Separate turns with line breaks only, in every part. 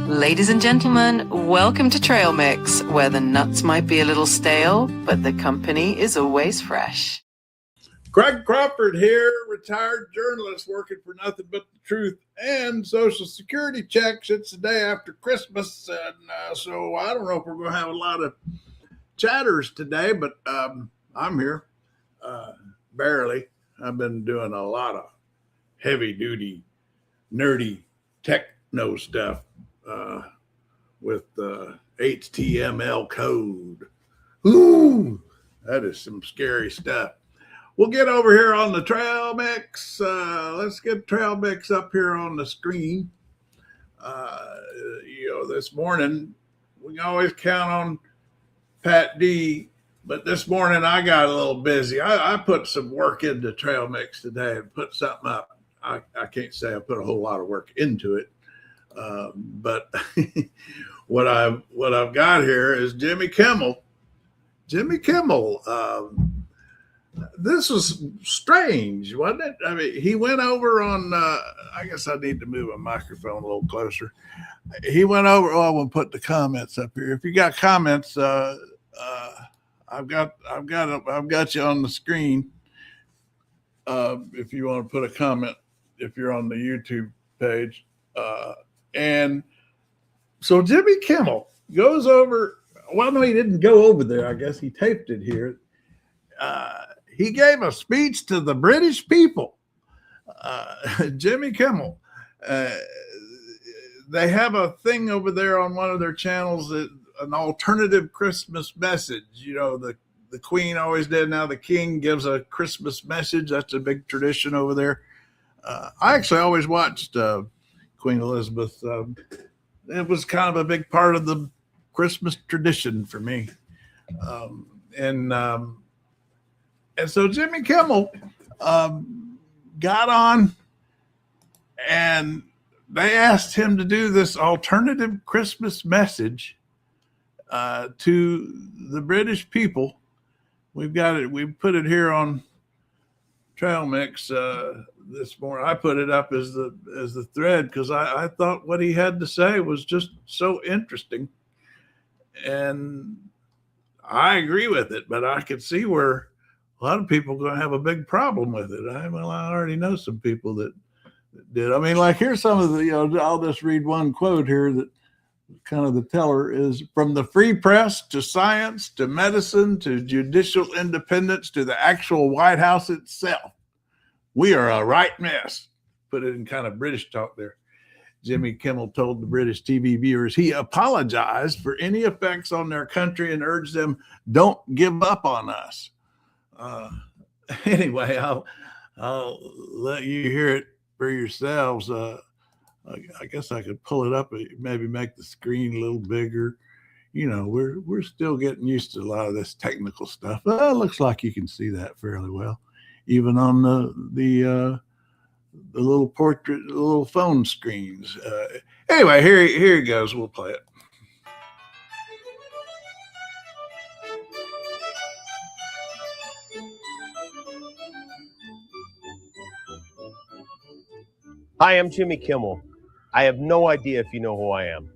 Ladies and gentlemen, welcome to Trail Mix, where the nuts might be a little stale, but the company is always fresh.
Craig Crawford here, retired journalist working for nothing but the truth and Social Security checks. It's the day after Christmas, and so I don't know if we're going to have a lot of chatters today, but I'm here, barely. I've been doing a lot of heavy-duty, nerdy techno stuff with HTML code. Ooh, that is some scary stuff. We'll get over here on the Trail Mix. Let's get Trail Mix up here on the screen. This morning, we can always count on Pat D, but this morning I got a little busy. I put some work into Trail Mix today and put something up. I can't say I put a whole lot of work into it, but what I've got here is Jimmy Kimmel. Jimmy Kimmel. This was strange, wasn't it? I mean, he went over on, I guess I need to move my microphone a little closer. He went over, I will put the comments up here. If you got comments, I've got you on the screen. If you want to put a comment, if you're on the YouTube page. And so Jimmy Kimmel goes over, well, no, he didn't go over there. I guess he taped it here. He gave a speech to the British people. Jimmy Kimmel. They have a thing over there on one of their channels, an alternative Christmas message. You know, the Queen always did. Now the King gives a Christmas message. That's a big tradition over there. I actually always watched Queen Elizabeth. It was kind of a big part of the Christmas tradition for me. And so Jimmy Kimmel got on, and they asked him to do this alternative Christmas message to the British people. We've got it. We put it here on Trail Mix this morning. I put it up as the thread because I thought what he had to say was just so interesting, and I agree with it. But I could see where a lot of people are going to have a big problem with it. I already know some people that did. I mean, like here's some of the, I'll just read one quote here that kind of the teller is: from the free press to science to medicine to judicial independence to the actual White House itself, we are a right mess. Put it in kind of British talk there. Jimmy Kimmel told the British TV viewers he apologized for any effects on their country and urged them, don't give up on us. Anyway, I'll let you hear it for yourselves. I guess I could pull it up, maybe make the screen a little bigger. We're still getting used to a lot of this technical stuff. It looks like you can see that fairly well, even on the little portrait, the little phone screens. Anyway, here it goes. We'll play it.
Hi, I'm Jimmy Kimmel. I have no idea if you know who I am,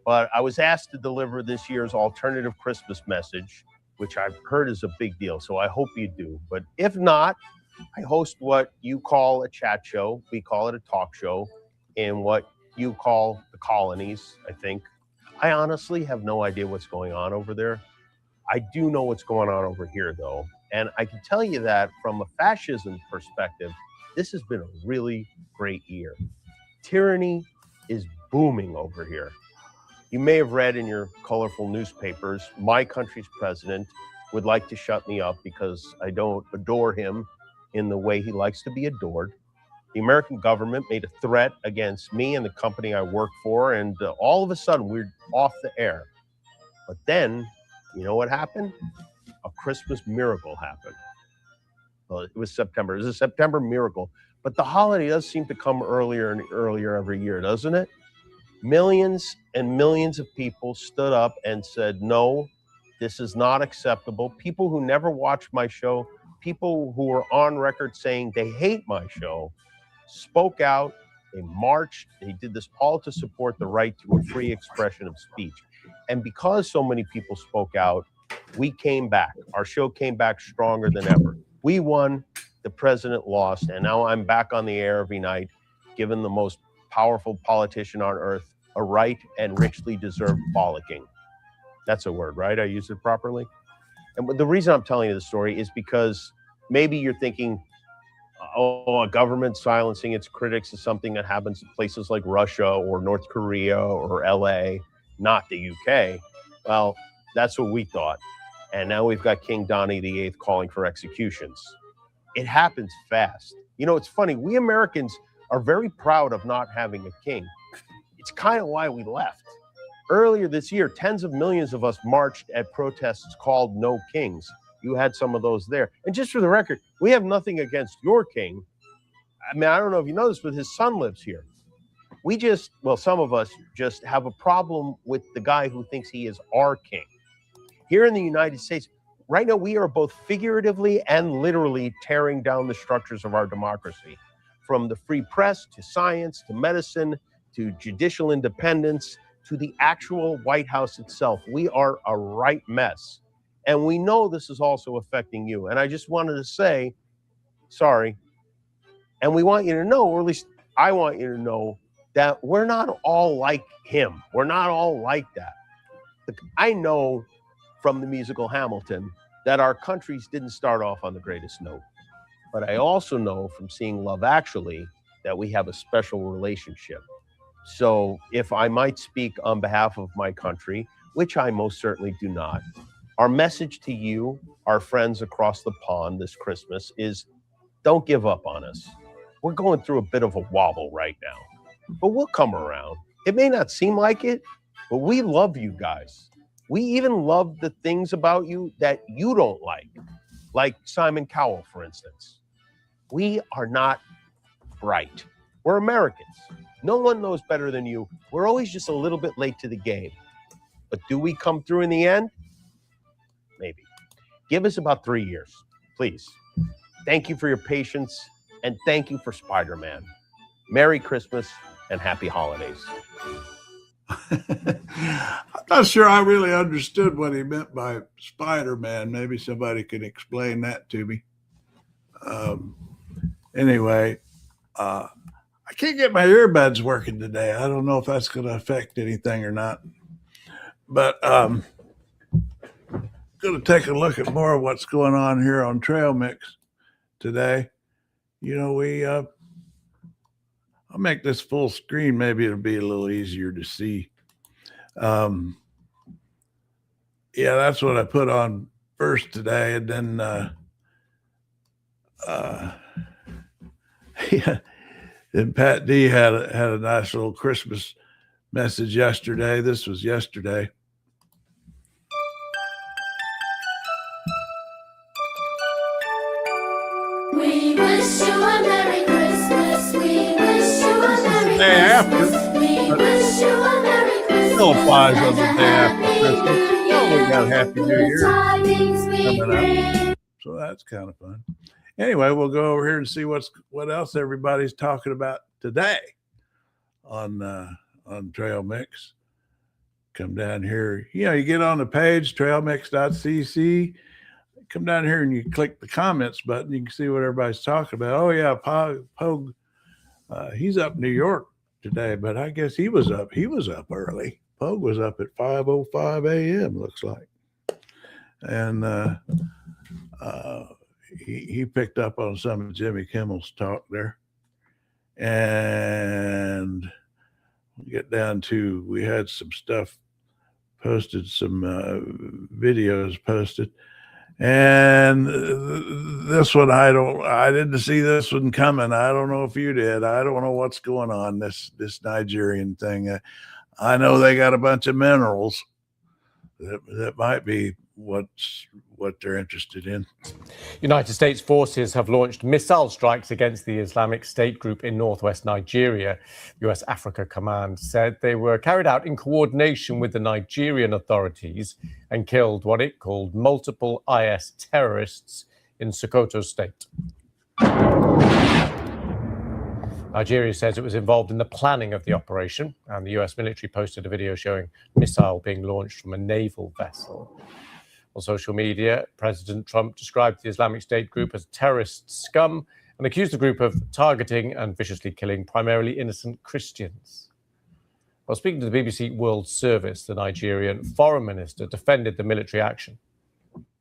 but I was asked to deliver this year's alternative Christmas message, which I've heard is a big deal, so I hope you do. But if not, I host what you call a chat show. We call it a talk show in what you call the colonies, I think. I honestly have no idea what's going on over there. I do know what's going on over here, though. And I can tell you that from a fascism perspective, this has been a really great year. Tyranny is booming over here. You may have read in your colorful newspapers, my country's president would like to shut me up because I don't adore him in the way he likes to be adored. The American government made a threat against me and the company I work for, and all of a sudden we're off the air. But then, you know what happened? A Christmas miracle happened. Well, it was September. It was a September miracle. But the holiday does seem to come earlier and earlier every year, doesn't it? Millions and millions of people stood up and said, no, this is not acceptable. People who never watched my show, people who were on record saying they hate my show, spoke out They marched. They did this all to support the right to a free expression of speech. And because so many people spoke out, we came back. Our show came back stronger than ever. We won, the president lost, and now I'm back on the air every night, giving the most powerful politician on earth a right and richly deserved bollocking. That's a word, right? I used it properly? And the reason I'm telling you the story is because maybe you're thinking, oh, a government silencing its critics is something that happens in places like Russia or North Korea or LA, not the UK. Well, that's what we thought. And now we've got King Donnie VIII calling for executions. It happens fast. You know, it's funny. We Americans are very proud of not having a king. It's kind of why we left. Earlier this year, tens of millions of us marched at protests called No Kings. You had some of those there. And just for the record, we have nothing against your king. I mean, I don't know if you know this, but his son lives here. Some of us just have a problem with the guy who thinks he is our king. Here in the United States, right now, we are both figuratively and literally tearing down the structures of our democracy. From the free press to science to medicine to judicial independence to the actual White House itself. We are a right mess. And we know this is also affecting you. And I just wanted to say, sorry. And we want you to know, or at least I want you to know, that we're not all like him. We're not all like that. I know from the musical Hamilton that our countries didn't start off on the greatest note. But I also know from seeing Love Actually that we have a special relationship. So if I might speak on behalf of my country, which I most certainly do not, our message to you, our friends across the pond this Christmas, is don't give up on us. We're going through a bit of a wobble right now, but we'll come around. It may not seem like it, but we love you guys. We even love the things about you that you don't like Simon Cowell, for instance. We are not bright. We're Americans. No one knows better than you. We're always just a little bit late to the game. But do we come through in the end? Maybe. Give us about 3 years, please. Thank you for your patience, and thank you for Spider-Man. Merry Christmas and happy holidays.
I'm not sure I really understood what he meant by Spider-Man. Maybe somebody can explain that to me. Anyway, I can't get my earbuds working today. I don't know if that's going to affect anything or not. But I'm going to take a look at more of what's going on here on Trail Mix today. You know, I'll make this full screen. Maybe it'll be a little easier to see. Yeah, that's what I put on first today. And then, yeah, and Pat D had a nice little Christmas message yesterday. This was yesterday.
We wish you a Merry Christmas. We wish you a Merry Christmas. We wish you a Merry Christmas.
Still applies on the day after Christmas. Oh, we got Happy New Year coming up. So that's kind of fun. Anyway, we'll go over here and see what else everybody's talking about today on Trail Mix. Come down here. You know, you get on the page, trailmix.cc. Come down here and you click the comments button. You can see what everybody's talking about. Oh, yeah, Pogue, he's up in New York today, but I guess he was up early. Pogue was up at 5:05 a.m., looks like. And he picked up on some of Jimmy Kimmel's talk there. And we get down to, we had some stuff posted, some videos posted. And this one, I didn't see this one coming. I don't know if you did. I don't know what's going on, this Nigerian thing. I know they got a bunch of minerals that might be what they're interested in.
United States forces have launched missile strikes against the Islamic State group in northwest Nigeria. US Africa Command said they were carried out in coordination with the Nigerian authorities and killed what it called multiple IS terrorists in Sokoto State. Nigeria says it was involved in the planning of the operation, and the US military posted a video showing a missile being launched from a naval vessel. On social media, President Trump described the Islamic State group as terrorist scum and accused the group of targeting and viciously killing primarily innocent Christians. While speaking to the BBC World Service, the Nigerian foreign minister defended the military action.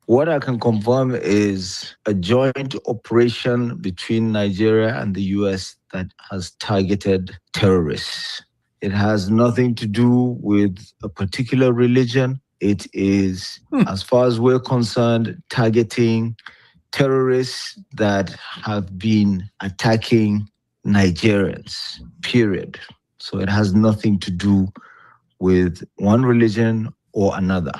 What I can confirm is a joint operation between Nigeria and the US that has targeted terrorists. It has nothing to do with a particular religion. It is, as far as we're concerned, targeting terrorists that have been attacking Nigerians, period. So it has nothing to do with one religion or another.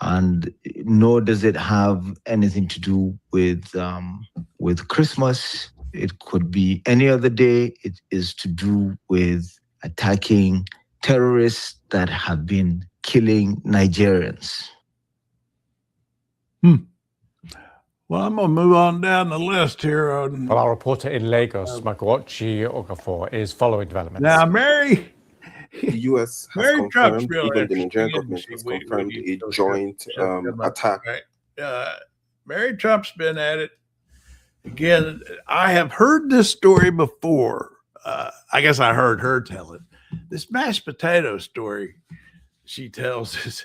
And nor does it have anything to do with Christmas. It could be any other day. It is to do with attacking terrorists that have been killing Nigerians.
Well, I'm going to move on down the list here.
Well, our reporter in Lagos, Magwachi Okafor, is following developments.
Now, Mary,
The U.S. has
Mary Trump's
confirmed,
real
even the Nigerian
interesting,
government has
isn't she?
confirmed
We
a joint attack.
Right. Mary Trump's been at it. Again, I have heard this story before. I guess I heard her tell it. This mashed potato story she tells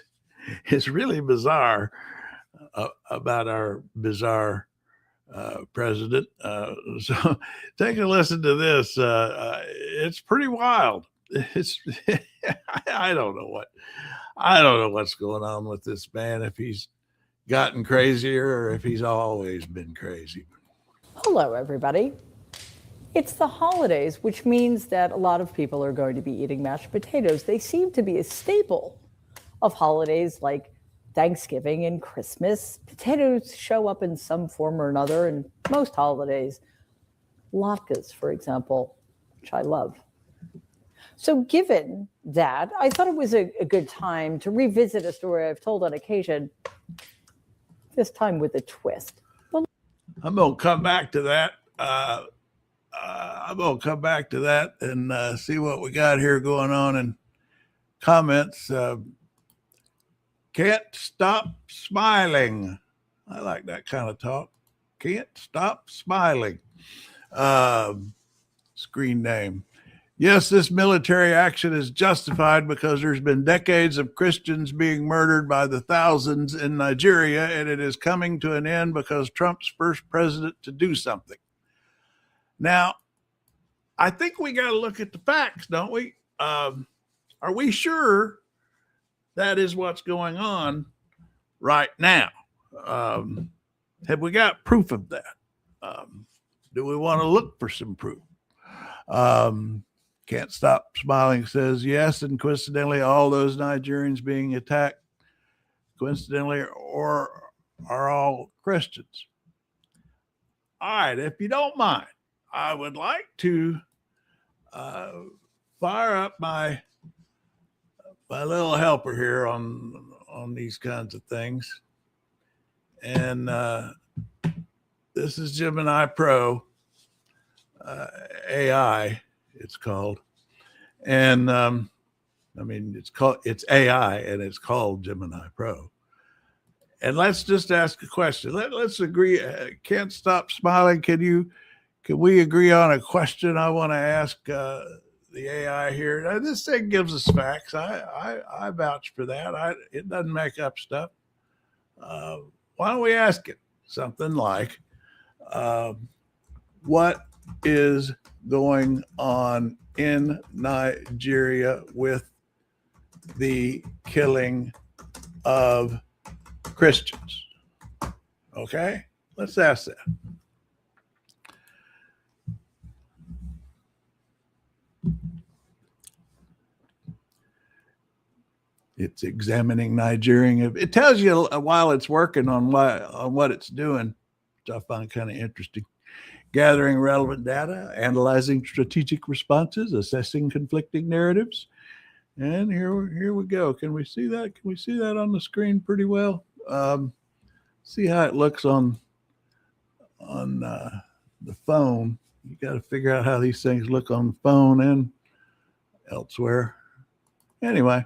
is really bizarre about our bizarre president. So take a listen to this. It's pretty wild. It's I don't know what's going on with this man, if he's gotten crazier or if he's always been crazy.
Hello, everybody. It's the holidays, which means that a lot of people are going to be eating mashed potatoes. They seem to be a staple of holidays like Thanksgiving and Christmas. Potatoes show up in some form or another in most holidays. Latkes, for example, which I love. So given that, I thought it was a good time to revisit a story I've told on occasion, this time with a twist.
I'm going to come back to that. And see what we got here going on in comments. Can't stop smiling. I like that kind of talk. Can't stop smiling. Screen name. Yes, this military action is justified because there's been decades of Christians being murdered by the thousands in Nigeria, and it is coming to an end because Trump's first president to do something. Now, I think we got to look at the facts, don't we? Are we sure that is what's going on right now? Have we got proof of that? Do we want to look for some proof? Can't Stop Smiling says yes, and coincidentally, all those Nigerians being attacked, coincidentally, or are all Christians. All right, if you don't mind, I would like to fire up my little helper here on these kinds of things, and this is Gemini Pro AI. It's called, and it's AI, and it's called Gemini Pro. And let's just ask a question. Let's agree. Can't Stop Smiling. Can we agree on a question I want to ask the AI here? Now, this thing gives us facts. I vouch for that. It doesn't make up stuff. Why don't we ask it something like, what is going on in Nigeria with the killing of Christians? Okay, let's ask that. It's examining Nigerian. It tells you while it's working on what it's doing, which I find kind of interesting. Gathering relevant data, analyzing strategic responses, assessing conflicting narratives. And here we go. Can we see that? Can we see that on the screen pretty well? See how it looks on the phone. You got to figure out how these things look on the phone and elsewhere. Anyway,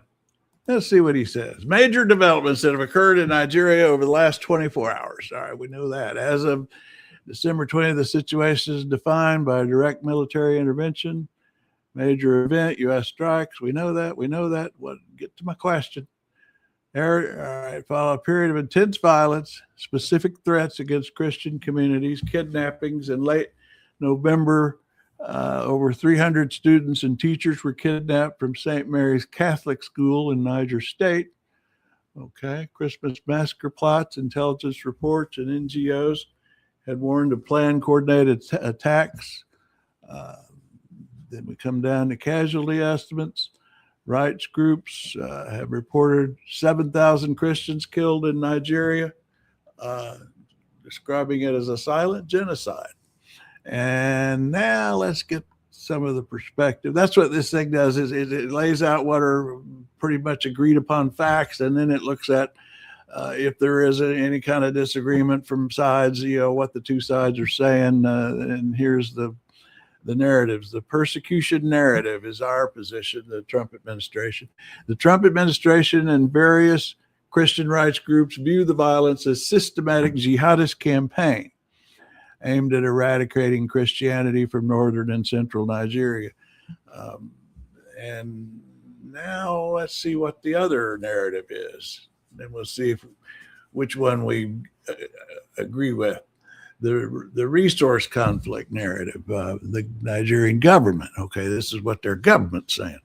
let's see what he says. Major developments that have occurred in Nigeria over the last 24 hours. All right, we know that. As of December 20th, the situation is defined by direct military intervention. Major event, U.S. strikes. We know that. We know that. What? Get to my question. All right, follow a period of intense violence, specific threats against Christian communities, kidnappings. In late November, over 300 students and teachers were kidnapped from St. Mary's Catholic School in Niger State. Okay, Christmas massacre plots, intelligence reports, and NGOs had warned of planned coordinated attacks. Then we come down to casualty estimates. Rights groups have reported 7,000 Christians killed in Nigeria, describing it as a silent genocide. And now let's get some of the perspective. That's what this thing does, is it lays out what are pretty much agreed upon facts, and then it looks at if there is any kind of disagreement from sides, what the two sides are saying. And here's the narratives. The persecution narrative is our position, the Trump administration. The Trump administration and various Christian rights groups view the violence as systematic jihadist campaign aimed at eradicating Christianity from northern and central Nigeria. And now let's see what the other narrative is. Then we'll see which one we agree with. The resource conflict narrative, the Nigerian government. Okay, this is what their government's saying.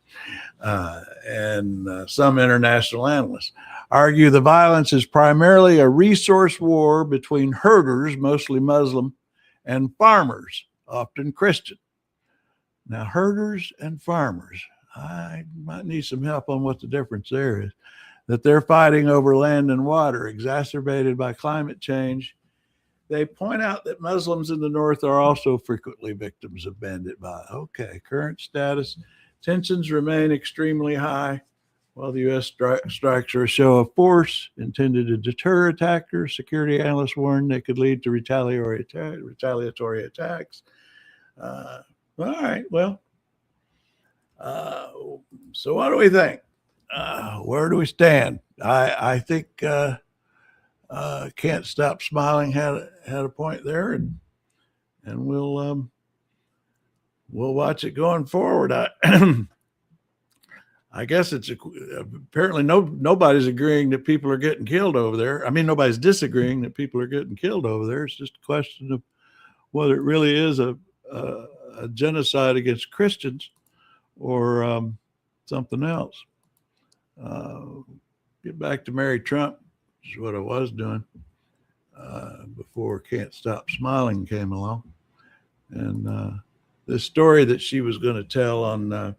And some international analysts argue the violence is primarily a resource war between herders, mostly Muslim, and farmers, often Christian. Now, herders and farmers, I might need some help on what the difference there is. That they're fighting over land and water, exacerbated by climate change. They point out that Muslims in the north are also frequently victims of bandit violence. Okay, current status. Tensions remain extremely high, while the U.S. strikes are a show of force intended to deter attackers. Security analysts warn they could lead to retaliatory attacks. All right, well, so what do we think? Where do we stand? I think Can't Stop Smiling had a point there, and we'll watch it going forward. I guess it's apparently nobody's agreeing that people are getting killed over there. I mean, nobody's disagreeing that people are getting killed over there. It's just a question of whether it really is a genocide against Christians or something else. Get back to Mary Trump, which is what I was doing before Can't Stop Smiling came along. And this story that she was going to tell on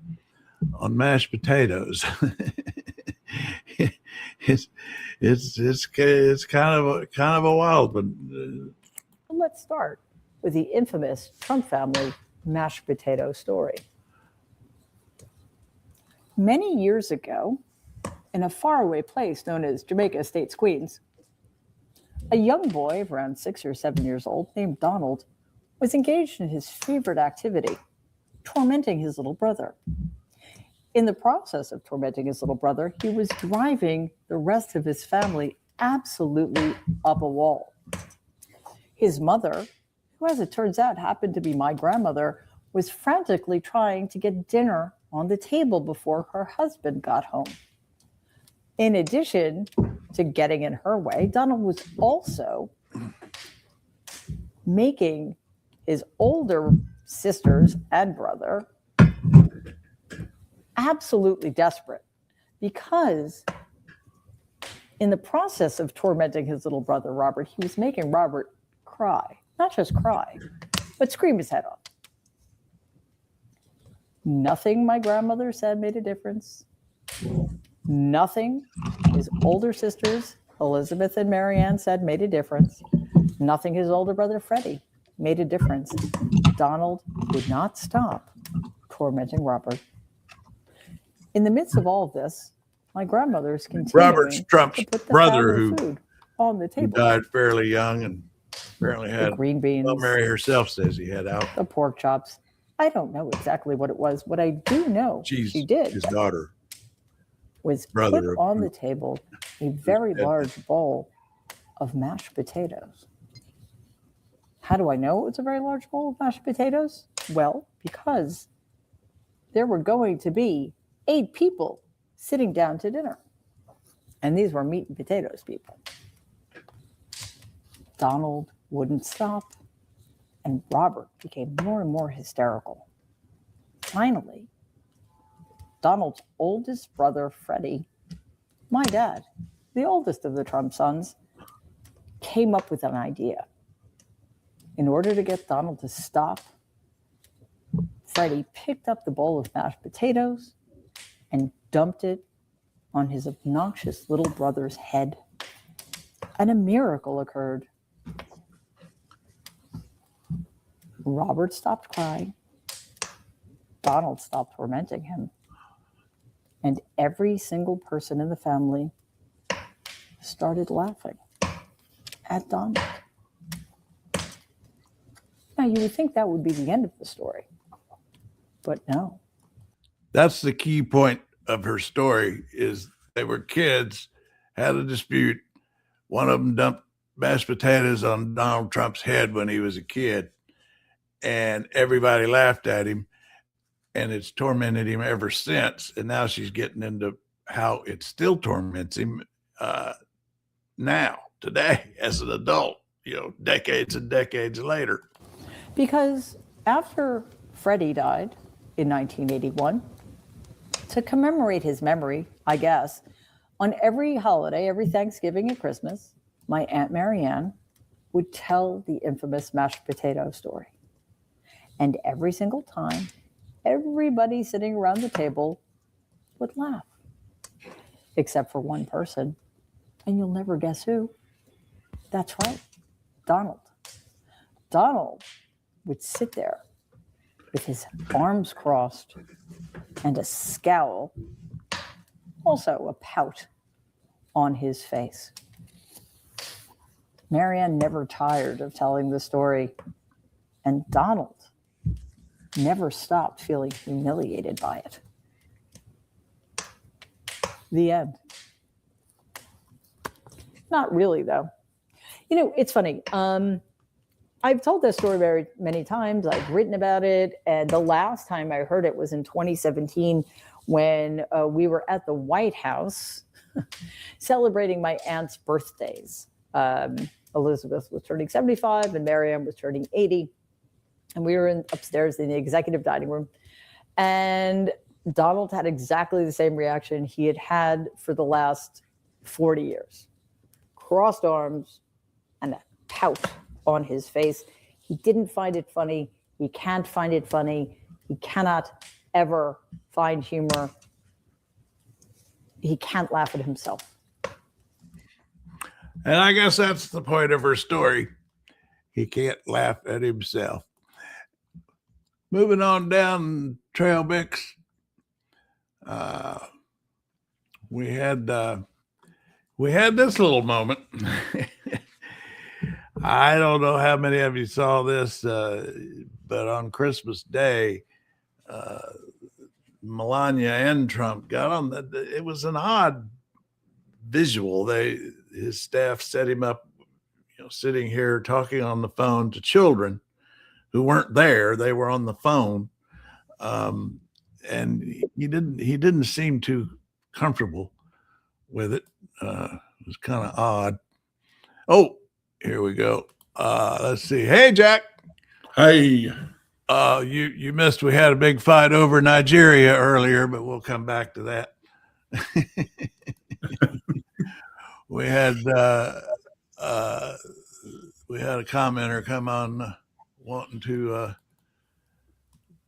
mashed potatoes. it's kind of a wild one.
Let's start with the infamous Trump family mashed potato story. Many years ago, in a faraway place known as Jamaica Estates, Queens, a young boy of around 6 or 7 years old named Donald was engaged in his favorite activity, tormenting his little brother. In the process of tormenting his little brother, he was driving the rest of his family absolutely up a wall. His mother, who as it turns out happened to be my grandmother, was frantically trying to get dinner on the table before her husband got home. In addition to getting in her way, Donald was also making his older sisters and brother absolutely desperate, because in the process of tormenting his little brother, Robert, he was making Robert cry. Not just cry, but scream his head off. Nothing my grandmother said made a difference. Nothing his older sisters, Elizabeth and Marianne, said made a difference. Nothing his older brother, Freddie, made a difference. Donald would not stop tormenting Robert. In the midst of all of this, my grandmother's continuing
Robert's Trump's
to put the
brother,
family
who
food on the table.
died fairly young, and Apparently
the
had.
green beans,
Well, Mary herself says he had out.
the pork chops. I don't know exactly what it was. What I do know she did
His daughter.
was
brother
put
of-
on the table a very
dead.
large bowl of mashed potatoes. How do I know it was a very large bowl of mashed potatoes? Well, because there were going to be 8 people sitting down to dinner. And these were meat and potatoes people. Donald wouldn't stop, and Robert became more and more hysterical. Finally, Donald's oldest brother, Freddie, my dad, the oldest of the Trump sons, came up with an idea. In order to get Donald to stop, Freddie picked up the bowl of mashed potatoes and dumped it on his obnoxious little brother's head. And a miracle occurred. Robert stopped crying. Donald stopped tormenting him. And every single person in the family started laughing at Donald. Now, you would think that would be the end of the story, but no.
That's the key point of her story is they were kids, had a dispute. One of them dumped mashed potatoes on Donald Trump's head when he was a kid, and everybody laughed at him, and it's tormented him ever since. And now she's getting into how it still torments him now, today, as an adult, decades and decades later.
Because after Freddie died in 1981, to commemorate his memory, I guess, on every holiday, every Thanksgiving and Christmas, my Aunt Marianne would tell the infamous mashed potato story. And every single time, everybody sitting around the table would laugh, except for one person. And you'll never guess who. That's right, Donald. Donald would sit there with his arms crossed and a scowl, also a pout on his face. Marianne never tired of telling the story, and Donald never stopped feeling humiliated by it. The end. Not really, though. It's funny. I've told this story very many times. I've written about it. And the last time I heard it was in 2017 when we were at the White House celebrating my aunt's birthdays. Elizabeth was turning 75 and Marianne was turning 80. And we were upstairs in the executive dining room. And Donald had exactly the same reaction he had had for the last 40 years. Crossed arms and a pout on his face. He didn't find it funny. He can't find it funny. He cannot ever find humor. He can't laugh at himself.
And I guess that's the point of her story. He can't laugh at himself. Moving on down Trail Mix, we had this little moment. I don't know how many of you saw this, but on Christmas Day, Melania and Trump got on. It was an odd visual. His staff set him up, sitting here talking on the phone to children who weren't there. They were on the phone, and he didn't seem too comfortable with it. It was kind of odd. Oh, here we go. Let's see. Hey, Jack.
Hey.
You missed. We had a big fight over Nigeria earlier, but we'll come back to that. We had a commenter come on wanting to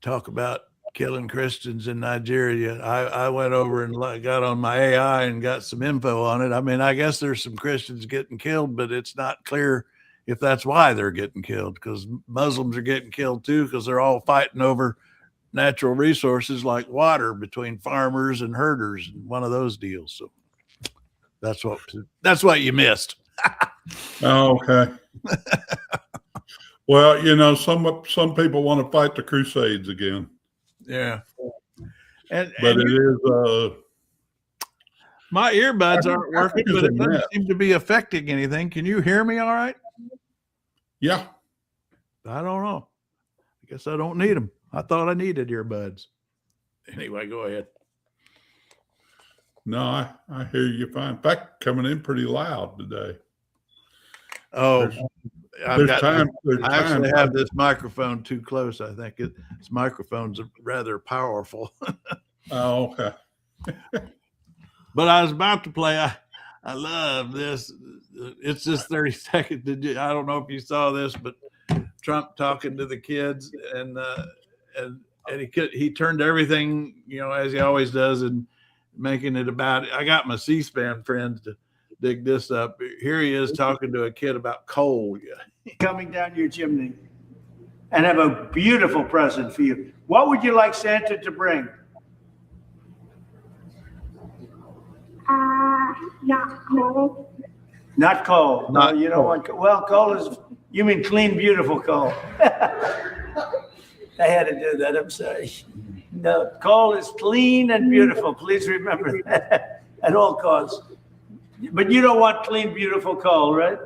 talk about killing Christians in Nigeria. I went over and got on my AI and got some info on it. I mean, I guess there's some Christians getting killed, but it's not clear if that's why they're getting killed, because Muslims are getting killed too, because they're all fighting over natural resources like water between farmers and herders, and one of those deals. So that's what you missed.
Oh, okay. Well, you know, some people want to fight the Crusades again.
Yeah. And
But it is
my earbuds aren't working,
it's
but
a
it doesn't
mess.
seem to be affecting anything. Can you hear me all right?
Yeah.
I don't know. I guess I don't need them. I thought I needed earbuds. Anyway, go ahead.
No, I hear you fine. In fact, coming in pretty loud today.
Oh, I actually
time.
have this microphone too close. I think this microphone's rather powerful.
Oh, okay.
But I was about to play. I love this. It's just 30 seconds. I don't know if you saw this, but Trump talking to the kids and he turned everything, you know, as he always does, and making it about it. I got my C-SPAN friends to dig this up. Here he is talking to a kid about coal.
Coming down your chimney and have a beautiful present for you. What would you like Santa to bring?
Not coal.
Not coal.
Not
No, you don't want coal. Well, coal is, you mean clean, beautiful coal. I had to do that. I'm sorry. No, coal is clean and beautiful. Please remember that at all costs. But you don't want clean, beautiful coal, right?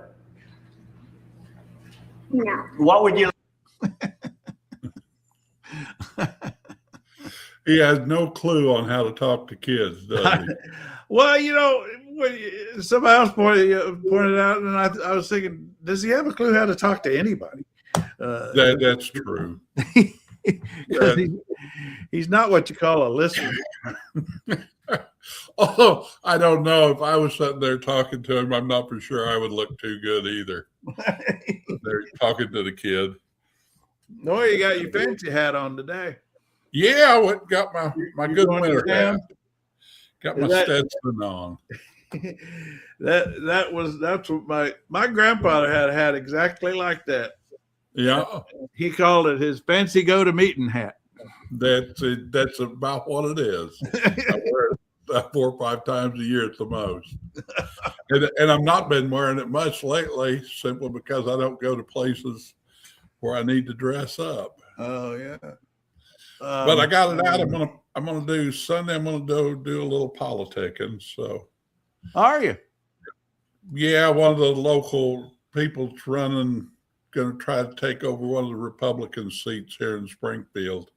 No.
What would you
He has no clue on how to talk to kids, does he?
Well, you know, when somebody else pointed out, and I was thinking, does he have a clue how to talk to anybody?
That's true.
He's not what you call a listener.
Oh, I don't know. If I was sitting there talking to him, I'm not for sure I would look too good either. They're talking to the kid.
No, you got your fancy hat on today.
Yeah, I went and got my
You
good
going to
winter
town?
hat. Got
Is
my
that-
Stetson on.
That's what my grandfather had a hat exactly like that.
Yeah,
He called it his fancy go to meeting hat.
that's about what it is. I wear it 4 or 5 times a year at the most. And I've not been wearing it much lately, simply because I don't go to places where I need to dress up.
Oh yeah.
But I got it out. I'm gonna do Sunday. I'm gonna do a little politicking. So
Are you?
yeah, one of the local people's running, going to try to take over one of the Republican seats here in Springfield.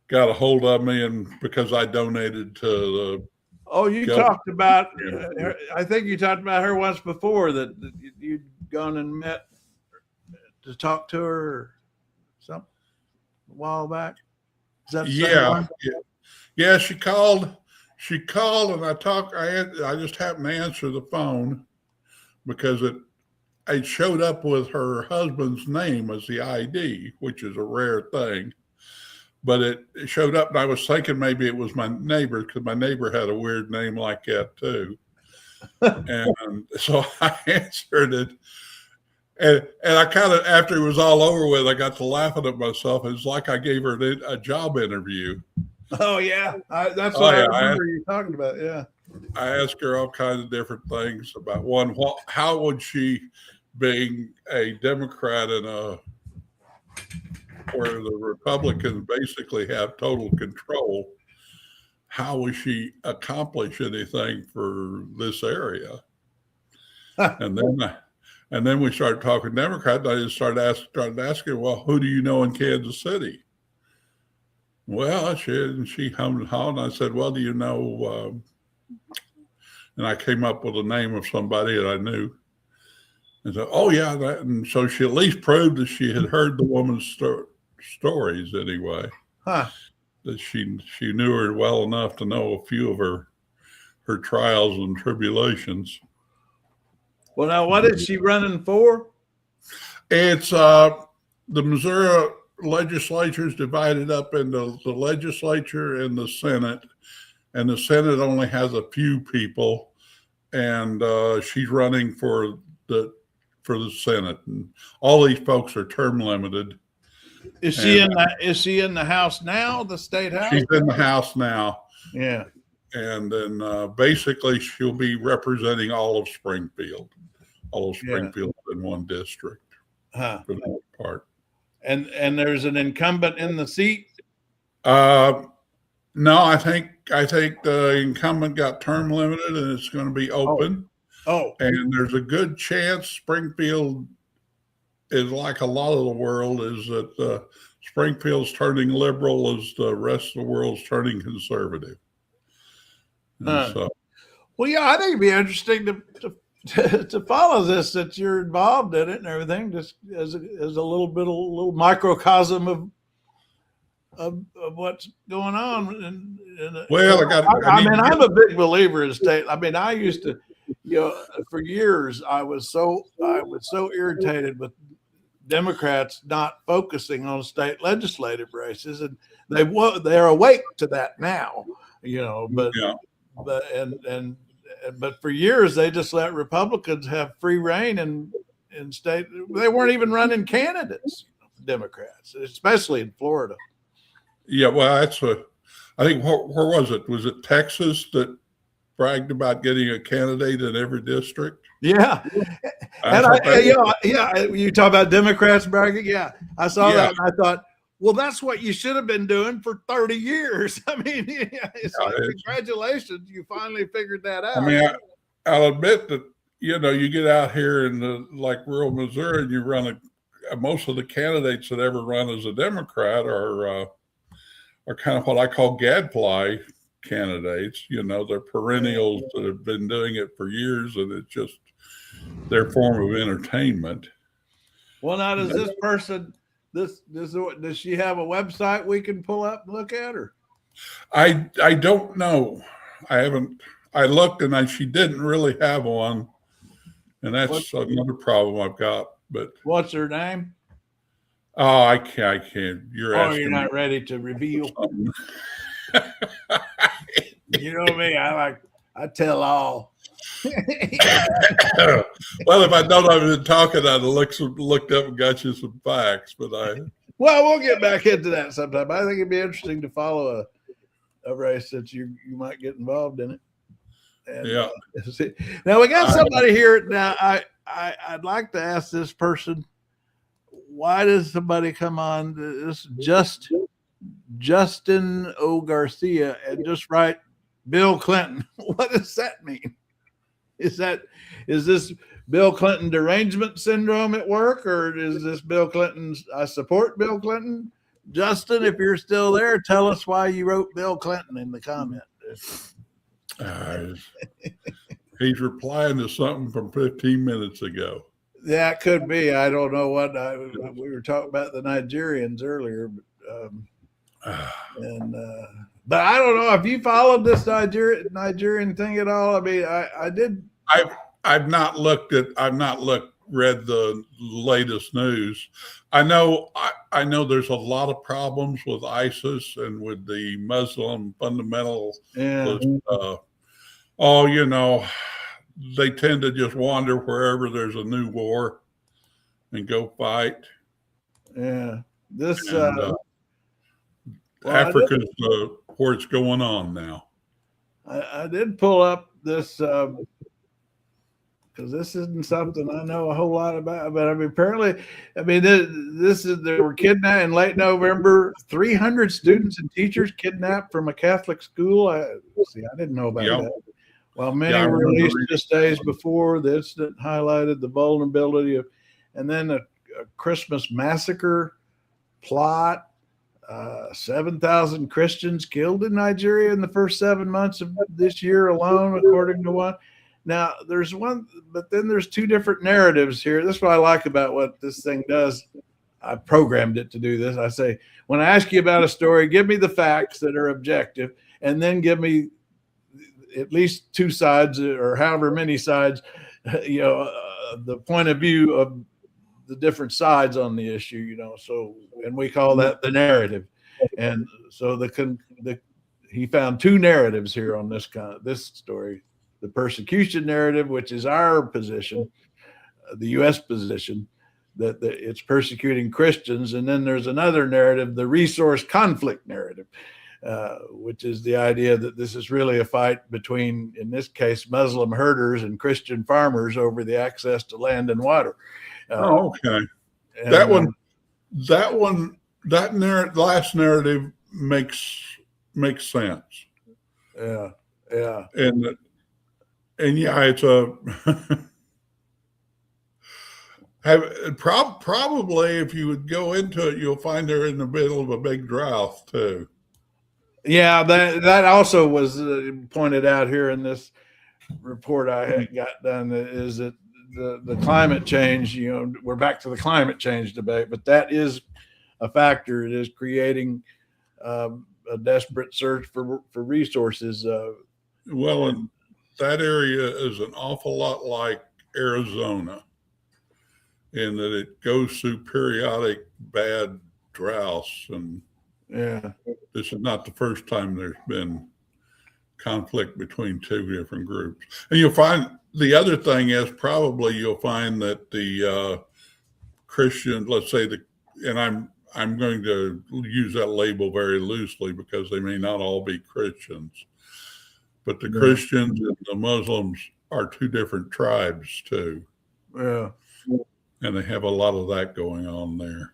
Got a hold of me, and because I donated to the.
Oh, you
Go.
talked about her, I think you talked about her once before that you'd gone and met to talk to her or something a while back. Is that the same
Yeah,
one?
yeah. She called, and I just happened to answer the phone because it showed up with her husband's name as the ID, which is a rare thing. But it showed up, and I was thinking maybe it was my neighbor, because my neighbor had a weird name like that too. And so I answered it. And I kind of, after it was all over with, I got to laughing at myself. It's like I gave her a job interview.
Oh yeah, that's
Oh,
what
yeah,
I remember you talking about. Yeah.
I asked her all kinds of different things about one, how would she, being a Democrat where the Republicans basically have total control, how would she accomplish anything for this area? And then we started talking Democrat. I just started asking, well, who do you know in Kansas City? Well, she hummed and hawed, and I said, well, do you know? And I came up with the name of somebody that I knew. And said, oh yeah, that. And so she at least proved that she had heard the woman's stories anyway.
Huh.
That she knew her well enough to know a few of her trials and tribulations.
Well, now what is she running for?
It's the Missouri legislature is divided up into the legislature and the Senate, and the Senate only has a few people, and she's running for the Senate, and all these folks are term limited.
Is she in the House now? The state House?
She's in the House now.
Yeah.
And then basically she'll be representing all of Springfield, All of Springfield's in one district
Huh.
for the most part.
And there's an incumbent in the seat.
No, I think the incumbent got term limited and it's going to be open.
Oh,
And there's a good chance Springfield is like a lot of the world, is that Springfield's turning liberal as the rest of the world's turning conservative. And so,
well, yeah, I think it'd be interesting to follow this, that you're involved in it and everything, just as a little microcosm of what's going on.
well,
I'm a big believer in state. I mean, I used to, for years, I was so irritated with Democrats not focusing on state legislative races, and they're awake to that now, but for years they just let Republicans have free reign in state. They weren't even running candidates, Democrats, especially in Florida.
Yeah, well, I think, where was it? Was it Texas that bragged about getting a candidate in every district?
Yeah. And you talk about Democrats bragging. Yeah, I saw that and I thought, well, that's what you should have been doing for 30 years. I mean, congratulations, you finally figured that out.
I mean, I'll admit that, you get out here in like rural Missouri and you run most of the candidates that ever run as a Democrat are kind of what I call gadfly candidates. They're perennials that have been doing it for years, and it's just their form of entertainment.
Well, now does this person, does she have a website we can pull up and look at her?
I don't know. I looked and she didn't really have one, and that's another problem I've got. But
what's her name?
Oh, I can't.
You're not ready to reveal. You know me. I tell all.
Well, if I'd known I've been talking, I'd have looked up and got you some facts. But
well, we'll get back into that sometime. I think it'd be interesting to follow a race that you might get involved in it. And,
yeah.
Now we got somebody here. Now I'd like to ask this person, why does somebody come on this Justin O. Garcia and just write Bill Clinton? What does that mean? Is this Bill Clinton derangement syndrome at work, or is this Bill Clinton's I support Bill Clinton? Justin, if you're still there, tell us why you wrote Bill Clinton in the comment.
He's replying to something from 15 minutes ago.
Yeah, it could be. I don't know what we were talking about the Nigerians earlier, but I don't know if you followed this Nigerian thing at all. I mean, I did.
I've not read the latest news. I know there's a lot of problems with ISIS and with the Muslim fundamentalists.
Yeah.
They tend to just wander wherever there's a new war and go fight.
Yeah. This
Africa's where it's going on now.
I did pull up this because this isn't something I know a whole lot about. But I mean, apparently, they were kidnapped in late November. 300 students and teachers kidnapped from a Catholic school. I didn't know about that. While many were released just days before, the incident highlighted the vulnerability of, and then a Christmas massacre plot. 7,000 Christians killed in Nigeria in the first 7 months of this year alone, according to one. Now, there's one, but then there's two different narratives here. This is what I like about what this thing does. I programmed it to do this. I say, when I ask you about a story, give me the facts that are objective, and then give me at least two sides or however many sides, the point of view of the different sides on the issue, so, and we call that the narrative. And so he found two narratives here on this story: the persecution narrative, which is our position, the U.S. position, that it's persecuting Christians. And then there's another narrative, the resource conflict narrative, which is the idea that this is really a fight between, in this case, Muslim herders and Christian farmers over the access to land and water.
Okay.
And,
That last narrative makes sense.
Yeah.
And yeah, it's a probably if you would go into it, you'll find they're in the middle of a big drought too.
Yeah, that also was pointed out here in this report I had got done, is that the climate change, we're back to the climate change debate, but that is a factor. It is creating a desperate search for resources.
Well, and that area is an awful lot like Arizona in that it goes through periodic bad droughts. And
yeah,
this is not the first time there's been conflict between two different groups. And you'll find the other thing is probably you'll find that the Christian, let's say and I'm going to use that label very loosely because they may not all be Christians, but the Christians and the Muslims are two different tribes too.
Yeah.
And they have a lot of that going on there.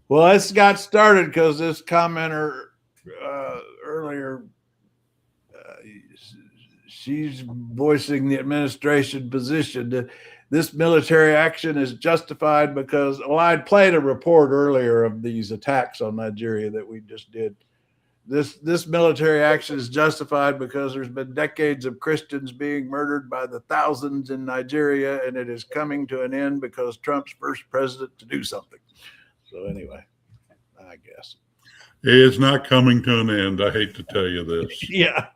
Well, this got started because this commenter earlier, she's voicing the administration position that this military action is justified because, well, I'd played a report earlier of these attacks on Nigeria that we just did. This military action is justified because there's been decades of Christians being murdered by the thousands in Nigeria, and it is coming to an end because Trump's first president to do something. So anyway, I guess
it's not coming to an end. I hate to tell you this.
Yeah.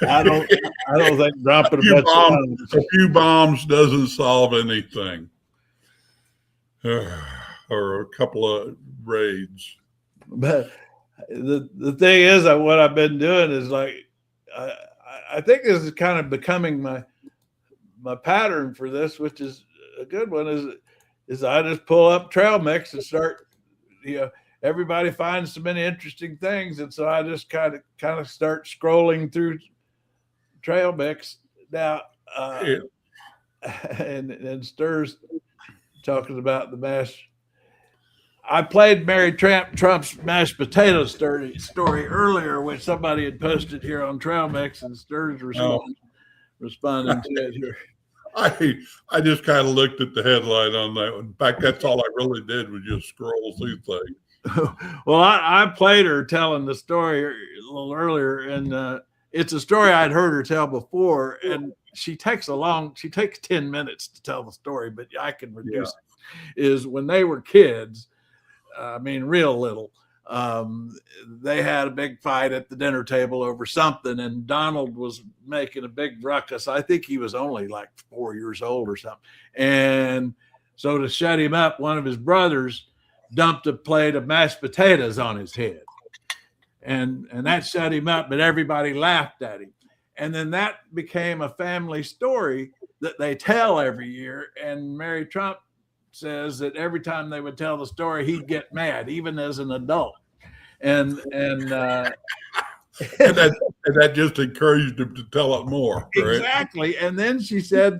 I don't think dropping
a few bombs doesn't solve anything, or a couple of raids.
But the thing is that what I've been doing is like, I think this is kind of becoming my pattern for this, which is a good one, is I just pull up Trail Mix and start, everybody finds so many interesting things. And so I just kind of start scrolling through Trail Mix now, and Stur's talking about the mash. I played Mary Trump's mashed potato story earlier, which somebody had posted here on Trail Mix, and Stur's responding to it here.
I just kind of looked at the headline on that one. In fact, that's all I really did was just scroll through things.
Well, I played her telling the story a little earlier, and it's a story I'd heard her tell before, and she takes 10 minutes to tell the story, but I can reduce it. Is when they were kids, real little, they had a big fight at the dinner table over something, and Donald was making a big ruckus. I think he was only like 4 years old or something. And so to shut him up, one of his brothers dumped a plate of mashed potatoes on his head. And that shut him up, but everybody laughed at him. And then that became a family story that they tell every year. And Mary Trump says that every time they would tell the story, he'd get mad, even as an adult. And that
just encouraged him to tell it more. Right?
Exactly. And then she said,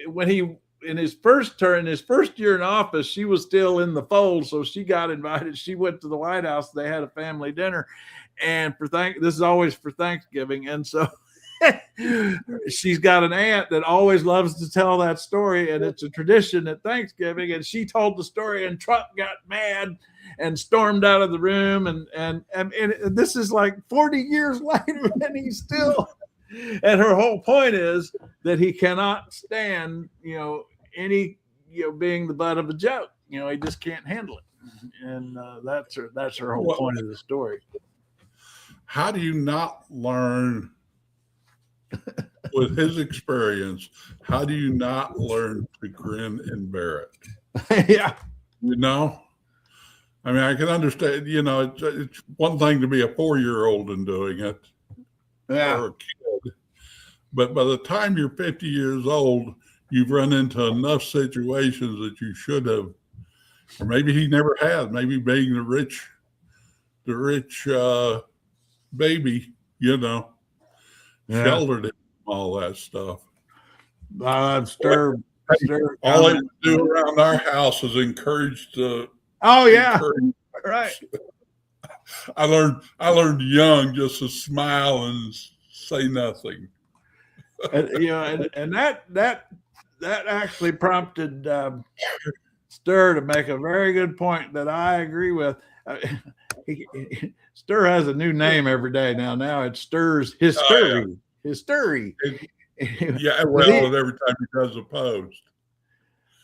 when he in his first year in office, she was still in the fold, so she got invited. She went to the White House. They had a family dinner, and this is always for Thanksgiving, and so she's got an aunt that always loves to tell that story, and it's a tradition at Thanksgiving. And she told the story, and Trump got mad and stormed out of the room, and this is like 40 years later, and he's still. And her whole point is that he cannot stand, any, being the butt of a joke. He just can't handle it, and that's her whole point of the story.
How do you not learn? With his experience, how do you not learn to grin and bear it?
Yeah.
I can understand, it's one thing to be a 4-year-old and doing it.
Yeah.
Or a kid. But by the time you're 50 years old, you've run into enough situations that you should have, or maybe he never had, maybe being the rich rich baby, sheltered him from all that stuff.
Stir
all they do around our house is encourage the.
Oh yeah, right.
I learned young just to smile and say nothing.
And that actually prompted Stir to make a very good point that I agree with. Stir has a new name every day now. Now it Stir's History. History.
Yeah, well, every time he does a post.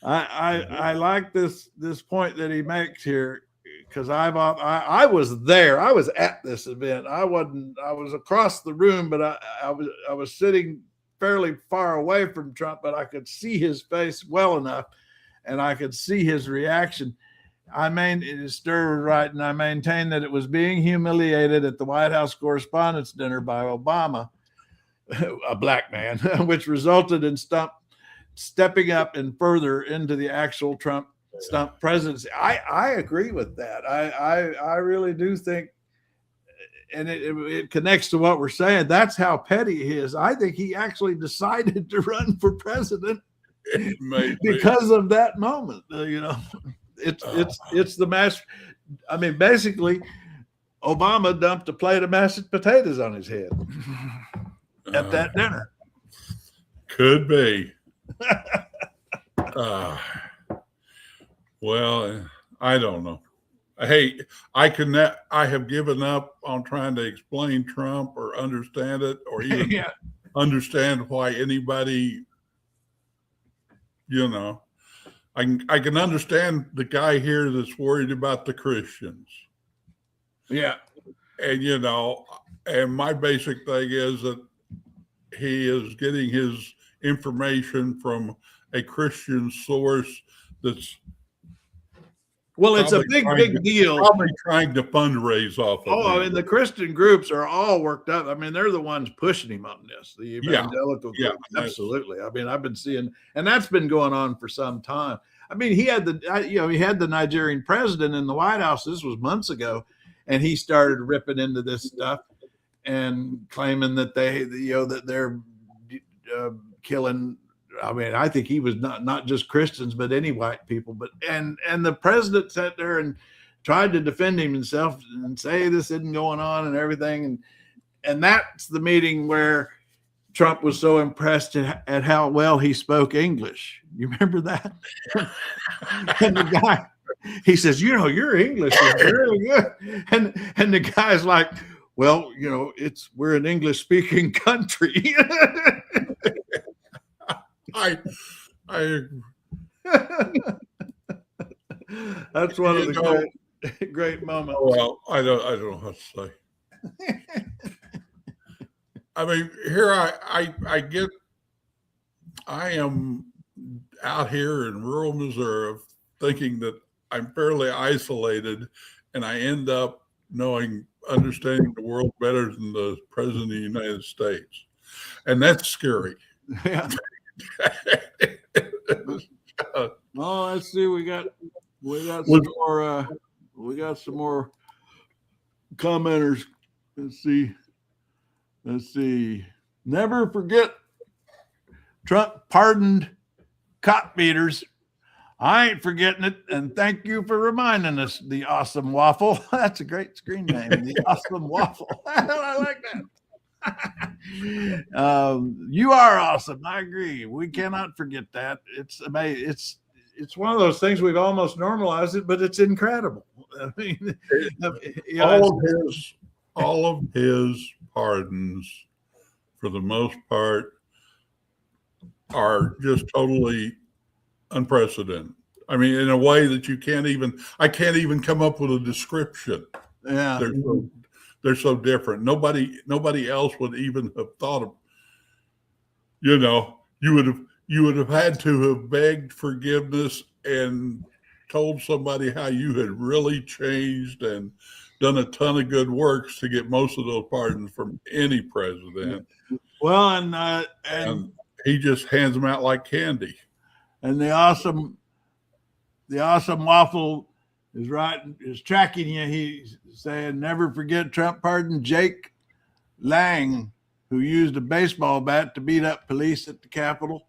I like this point that he makes here, because I was there. I was at this event. I was across the room, but I was sitting fairly far away from Trump, but I could see his face well enough, and I could see his reaction. Stir right, and I maintain that it was being humiliated at the White House Correspondents' Dinner by Obama, a black man, which resulted in stepping up and further into the actual Trump stump presidency. I agree with that. I really do think, and it connects to what we're saying. That's how petty he is. I think he actually decided to run for president because of that moment. It's the mass. I mean, basically, Obama dumped a plate of mashed potatoes on his head at that dinner.
Could be. Well, I don't know. Hey, I have given up on trying to explain Trump or understand it, or even understand why anybody, I can understand the guy here that's worried about the Christians.
Yeah.
And, and my basic thing is that he is getting his information from a Christian source that's
it's a big deal.
Probably trying to fundraise off of
I mean, the Christian groups are all worked up. I mean, they're the ones pushing him on this. The evangelical group, absolutely. I mean, I've been seeing, and that's been going on for some time. I mean, he had the Nigerian president in the White House. This was months ago, and he started ripping into this stuff and claiming that that they're killing. I mean, I think he was not just Christians, but any white people. But and the president sat there and tried to defend himself and say this isn't going on and everything. And that's the meeting where Trump was so impressed at how well he spoke English. You remember that? And the guy, he says, your English is really good. And the guy's like, well, we're an English speaking country.
I
that's one of the great moments.
Well, I don't know what to say. I mean, here I am out here in rural Missouri thinking that I'm fairly isolated, and I end up understanding the world better than the president of the United States. And that's scary.
Yeah. Well, let's see. We got some more. We got some more commenters. Let's see. Never forget Trump pardoned cop beaters. I ain't forgetting it. And thank you for reminding us. The Awesome Waffle. That's a great screen name. The Awesome Waffle. I like that. You are awesome. I agree. We cannot forget that. It's amazing. It's one of those things we've almost normalized it, but it's incredible. I mean,
all of his pardons, for the most part, are just totally unprecedented. I mean, in a way that I can't even come up with a description.
Yeah.
They're so different. Nobody else would even have thought of, you would have had to have begged forgiveness and told somebody how you had really changed and done a ton of good works to get most of those pardons from any president.
Well, and
he just hands them out like candy.
And the awesome waffle is tracking you. He's saying, never forget Trump pardoned Jake Lang, who used a baseball bat to beat up police at the Capitol.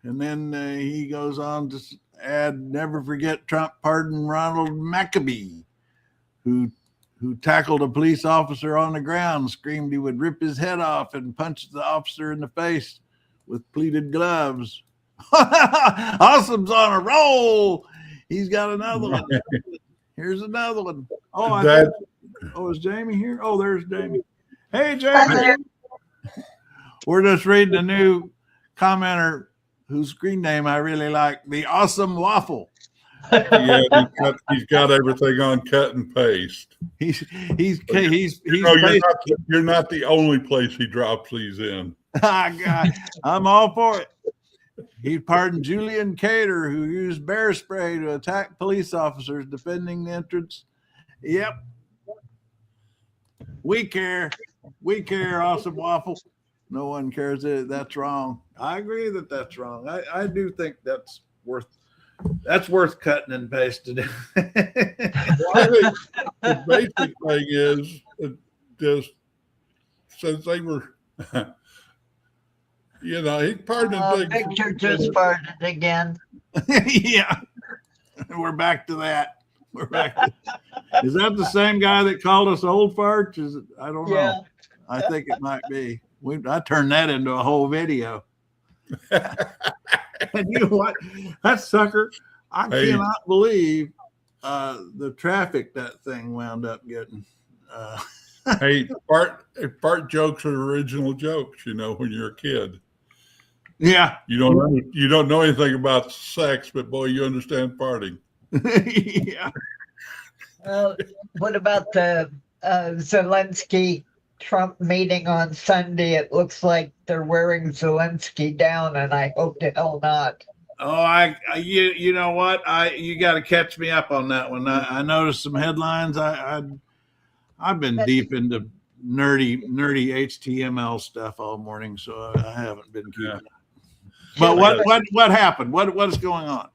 And then he goes on to add, never forget Trump pardoned Ronald McAbee, who tackled a police officer on the ground, screamed he would rip his head off, and punched the officer in the face with pleated gloves. Awesome's on a roll. He's got another one. Here's another one. Oh, is Jamie here? Oh, there's Jamie. Hey, Jamie. We're just reading a new commenter whose screen name I really like, the Awesome Waffle.
Yeah, he's got everything on cut and paste.
You're
not the only place he drops these in.
I'm all for it. He pardoned Julian Cater, who used bear spray to attack police officers defending the entrance. Yep. We care. We care, Awesome Waffle. No one cares that that's wrong. I agree that that's wrong. I do think that's worth cutting and pasting.
Well, I think the basic thing is just since they were, he pardoned things.
Victor just pardoned again.
Yeah, we're back to that. We're back. Is that the same guy that called us old farts? Is it? I don't know. I think it might be. I turned that into a whole video. And you know what? That sucker, I cannot believe the traffic that thing wound up getting.
Hey, fart jokes are original jokes, when you're a kid.
Yeah.
You don't know anything about sex, but boy, you understand farting.
Yeah.
What about the Zelensky Trump meeting on Sunday? It looks like they're wearing Zelensky down, and I hope to hell not.
Oh, you know what? You got to catch me up on that one. I noticed some headlines. I've been deep into nerdy HTML stuff all morning, so I haven't been keeping up. But what happened? What is going on?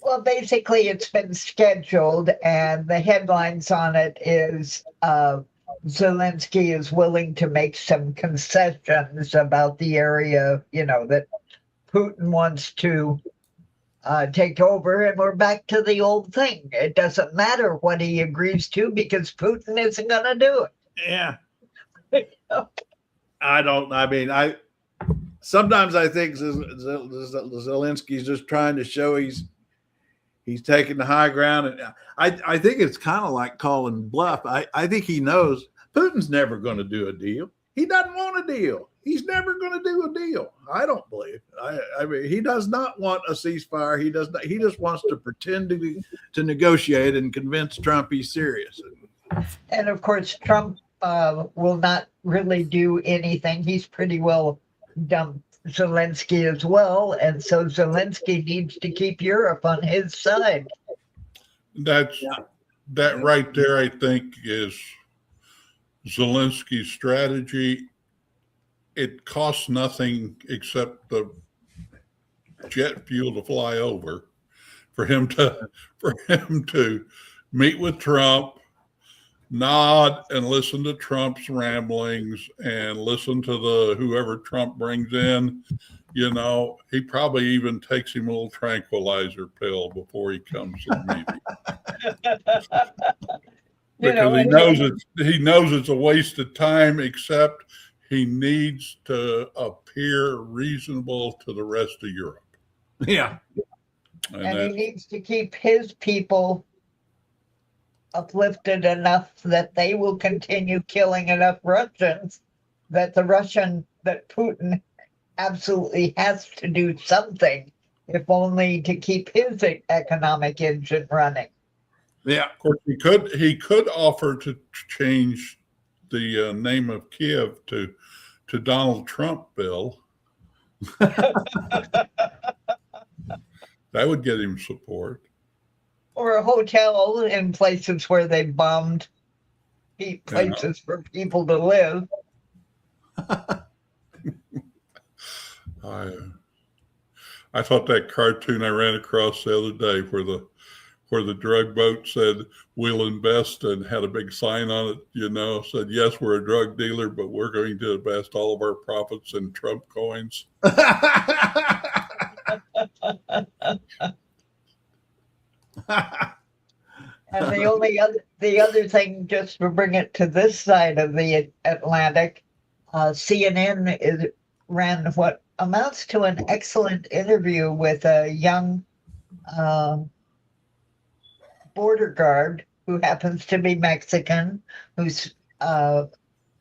Well, basically, it's been scheduled, and the headlines on it is Zelensky is willing to make some concessions about the area, that Putin wants to take over, and we're back to the old thing. It doesn't matter what he agrees to because Putin isn't going to do it.
Yeah. Sometimes I think Zelensky's just trying to show he's taking the high ground, and I think it's kind of like calling bluff. I think he knows Putin's never going to do a deal. He doesn't want a deal. He's never going to do a deal. I don't believe. I mean, he does not want a ceasefire. He does not. He just wants to pretend to negotiate and convince Trump he's serious.
And of course, Trump will not really do anything. He's pretty well dumped Zelensky as well, and so Zelensky needs to keep Europe on his side.
That right there, I think, is Zelensky's strategy. It costs nothing except the jet fuel to fly over for him to meet with Trump, nod and listen to Trump's ramblings and listen to whoever Trump brings in. He probably even takes him a little tranquilizer pill before he comes to the meeting. Because he knows it's a waste of time, except he needs to appear reasonable to the rest of Europe.
Yeah.
And he needs to keep his people uplifted enough that they will continue killing enough Russians that Putin absolutely has to do something, if only to keep his economic engine running.
Yeah.
Of course, he could offer to change the name of Kiev to Donald Trumpville. That would get him support.
Or a hotel in places where they bombed places for people to live.
I thought that cartoon I ran across the other day where where the drug boat said, "We'll invest," and had a big sign on it, said, "Yes, we're a drug dealer, but we're going to invest all of our profits in Trump coins."
And the other thing, just to bring it to this side of the Atlantic, CNN ran what amounts to an excellent interview with a young border guard who happens to be Mexican, who's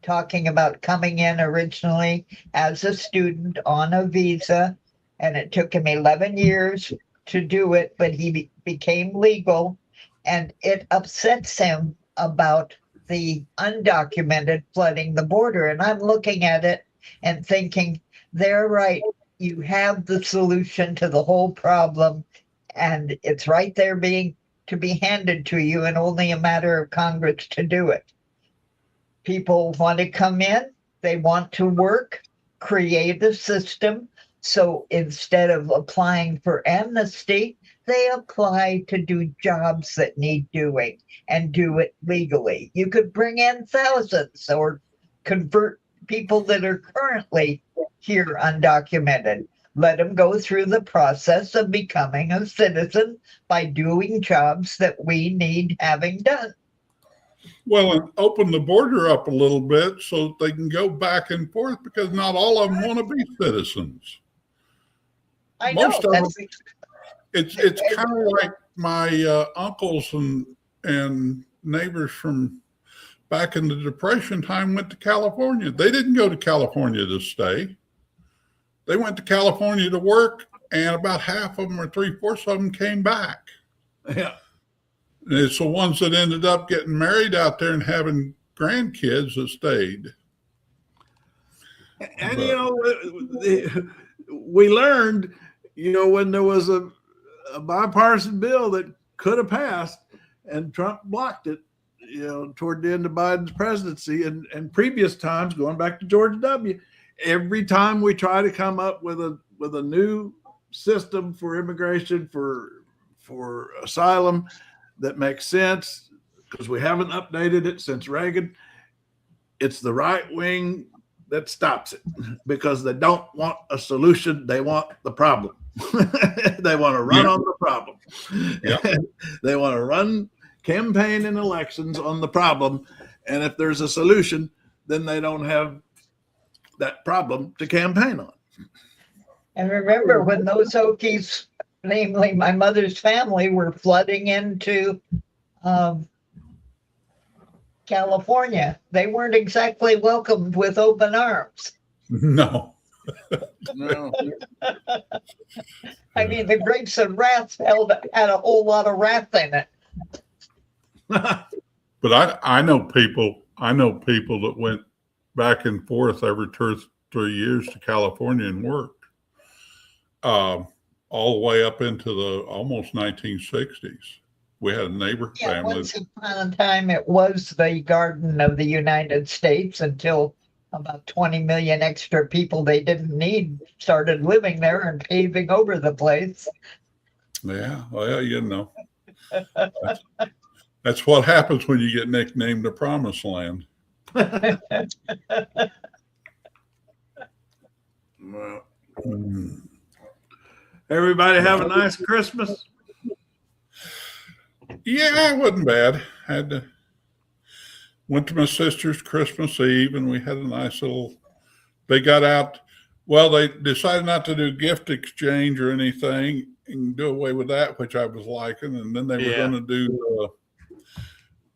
talking about coming in originally as a student on a visa, and it took him 11 years to do it, but he became legal, and it upsets him about the undocumented flooding the border. And I'm looking at it and thinking, they're right. You have the solution to the whole problem, and it's right there to be handed to you, and only a matter of Congress to do it. People want to come in, they want to work, create a system. So instead of applying for amnesty, they apply to do jobs that need doing and do it legally. You could bring in thousands or convert people that are currently here undocumented. Let them go through the process of becoming a citizen by doing jobs that we need having done.
Well, and open the border up a little bit so they can go back and forth, because not all of them want to be citizens.
I know.
Most of them, it's kind of like my uncles and neighbors from back in the Depression time went to California. They didn't go to California to stay. They went to California to work, and about half of them or 3/4 of them came back.
Yeah.
And it's the ones that ended up getting married out there and having grandkids that stayed.
And, we learned, when there was a bipartisan bill that could have passed and Trump blocked it, toward the end of Biden's presidency and previous times, going back to George W., every time we try to come up with a new system for immigration, for asylum that makes sense, because we haven't updated it since Reagan, it's the right wing that stops it, because they don't want a solution. They want the problem. They want to run on the problem.
Yeah.
They want to run campaign and elections on the problem. And if there's a solution, then they don't have that problem to campaign on.
And remember, when those Okies, namely my mother's family, were flooding into California, they weren't exactly welcomed with open arms.
No.
No.
I mean, the grapes of wrath had a whole lot of wrath in it.
But I know people that went back and forth every 2 or 3 years to California and worked, all the way up into the almost 1960s. We had a neighbor family.
Once upon a time, it was the Garden of the United States, until about 20 million extra people they didn't need started living there and paving over the place.
Yeah, well, that's what happens when you get nicknamed the Promised Land.
Well, everybody have a nice Christmas.
Yeah, it wasn't bad. Went to my sister's Christmas Eve, and we had a nice they got out. Well, they decided not to do gift exchange or anything and do away with that, which I was liking. And then they were going to do,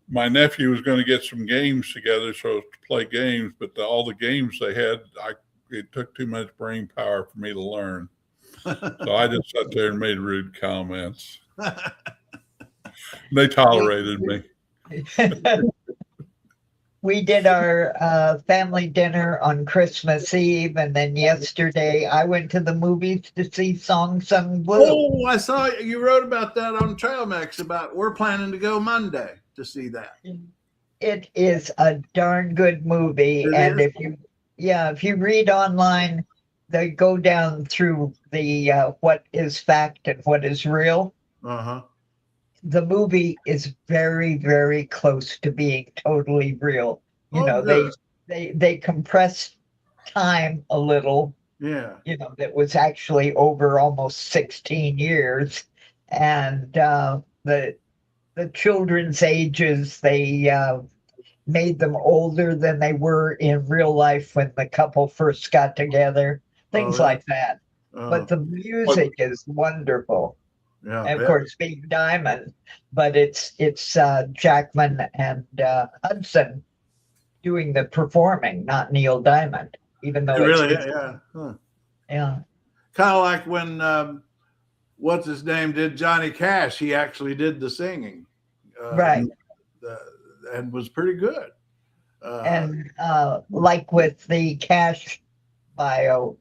my nephew was going to get some games together to play games, but all the games they had, it took too much brain power for me to learn. So I just sat there and made rude comments. They tolerated me.
We did our family dinner on Christmas Eve, and then yesterday I went to the movies to see Song Sung Blue.
Oh, I saw you wrote about that on Trail Mix. We're planning to go Monday to see that.
It is a darn good movie, and if you read online, they go down through the what is fact and what is real. the movie is very, very close to being totally real. You
Oh,
know,
good.
they compressed time a little.
Yeah.
You know, that was actually over almost 16 years. And the children's ages, they made them older than they were in real life when the couple first got together, things
yeah.
like that. But the music is wonderful.
Yeah,
And of
yeah.
course, Big Diamond, but it's Jackman and Hudson doing the performing, not Neil Diamond, even though
Really,
it's
yeah. Huh.
yeah.
Kind of like when what's his name did Johnny Cash. He actually did the singing,
Right.
and was pretty good.
And like with the Cash bio,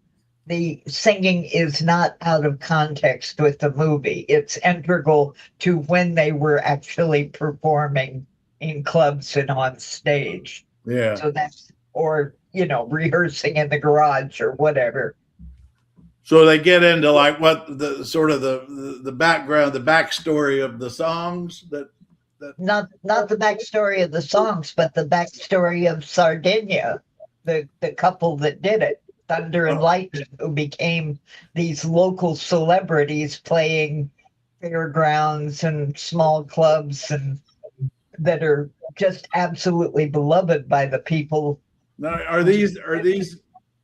the singing is not out of context with the movie. It's integral to when they were actually performing in clubs and on stage.
Yeah.
So that's, or, you know, rehearsing in the garage or whatever.
So they get into like what the sort of the background, the backstory of the songs that.
Not the backstory of the songs, but the backstory of Sardinia, the couple that did it, Thunder and Lightning, who became these local celebrities playing fairgrounds and small clubs, and that are just absolutely beloved by the people.
Now,